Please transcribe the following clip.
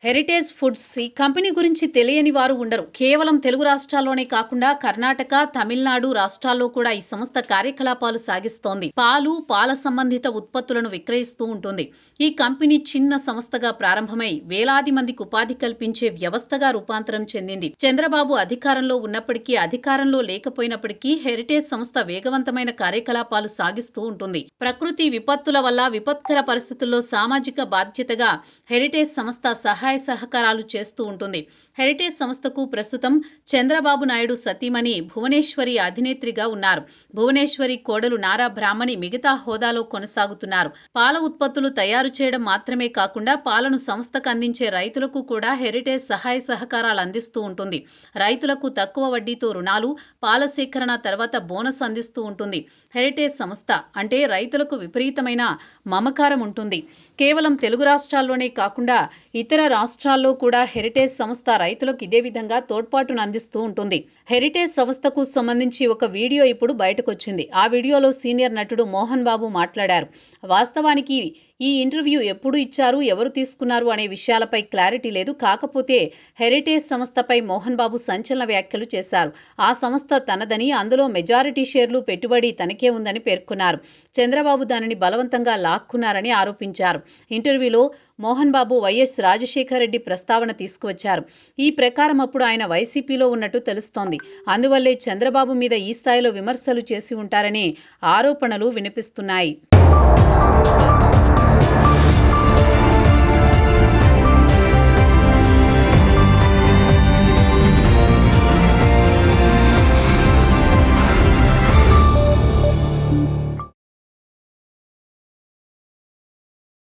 Heritage foods ఈ company గురించి తెలియని వారు ఉండరు. కేవలం తెలుగు రాష్ట్రాల్లోనే కాకుండా కర్ణాటక, తమిళనాడు రాష్ట్రాల్లో కూడా ఈ సంస్థ కార్యకలాపాలు సాగిస్తోంది. పాలు, పాల సంబంధిత ఉత్పత్తులను విక్రయిస్తూ ఉంటుంది. ఈ కంపెనీ చిన్న సంస్థగా ప్రారంభమై వేలాది మందికి ఉపాధి కల్పించే వ్యవస్థగా రూపాంతరం చెందింది. చంద్రబాబు అధికారంలో ఉన్నప్పటికీ, అధికారంలో లేకపోయినప్పటికీ హెరిటేజ్ సంస్థ వేగవంతమైన కార్యకలాపాలు సాగిస్తూ ఉంటుంది. ప్రకృతి విపత్తుల వల్ల విపత్కర పరిస్థితుల్లో సామాజిక బాధ్యతగా హెరిటేజ్ సంస్థ సహాయ సహకారాలు చేస్తూ ఉంటుంది. హెరిటేజ్ సంస్థకు ప్రస్తుతం చంద్రబాబు నాయుడు సతీమణి భువనేశ్వరి అధినేత్రిగా ఉన్నారు. భువనేశ్వరి కోడలు నారా బ్రాహ్మణి మిగతా హోదాలో కొనసాగుతున్నారు. పాల ఉత్పత్తులు తయారు చేయడం మాత్రమే కాకుండా పాలను సంస్థకు అందించే రైతులకు కూడా హెరిటేజ్ సహాయ సహకారాలు అందిస్తూ ఉంటుంది. రైతులకు తక్కువ వడ్డీతో రుణాలు, పాల సేకరణ తర్వాత బోనస్ అందిస్తూ ఉంటుంది. హెరిటేజ్ సంస్థ అంటే రైతులకు విపరీతమైన మమకారం ఉంటుంది. కేవలం తెలుగు రాష్ట్రాల్లోనే కాకుండా ఇతర రాష్ట్రాల్లో కూడా హెరిటేజ్ సంస్థ రైతులకు ఇదే విధంగా తోడ్పాటును అందిస్తూ ఉంటుంది. హెరిటేజ్ సంస్థకు సంబంధించి ఒక వీడియో ఇప్పుడు బయటకొచ్చింది. ఆ వీడియోలో సీనియర్ నటుడు మోహన్ బాబు మాట్లాడారు. వాస్తవానికి ఈ ఇంటర్వ్యూ ఎప్పుడు ఇచ్చారు, ఎవరు తీసుకున్నారు అనే విషయాలపై క్లారిటీ లేదు. కాకపోతే హెరిటేజ్ సంస్థపై మోహన్ బాబు సంచలన వ్యాఖ్యలు చేశారు. ఆ సంస్థ తనదని, అందులో మెజారిటీ షేర్లు పెట్టుబడి తనకే ఉందని పేర్కొన్నారు. చంద్రబాబు దానిని బలవంతంగా లాక్కున్నారని ఆరోపించారు. ఇంటర్వ్యూలో మోహన్ బాబు వైఎస్ రాజశేఖర రెడ్డి ప్రస్తావన తీసుకువచ్చారు. ఈ ప్రకారం అప్పుడు ఆయన వైసీపీలో ఉన్నట్టు తెలుస్తోంది. అందువల్లే చంద్రబాబు మీద ఈ స్థాయిలో విమర్శలు చేసి ఉంటారనే ఆరోపణలు వినిపిస్తున్నాయి.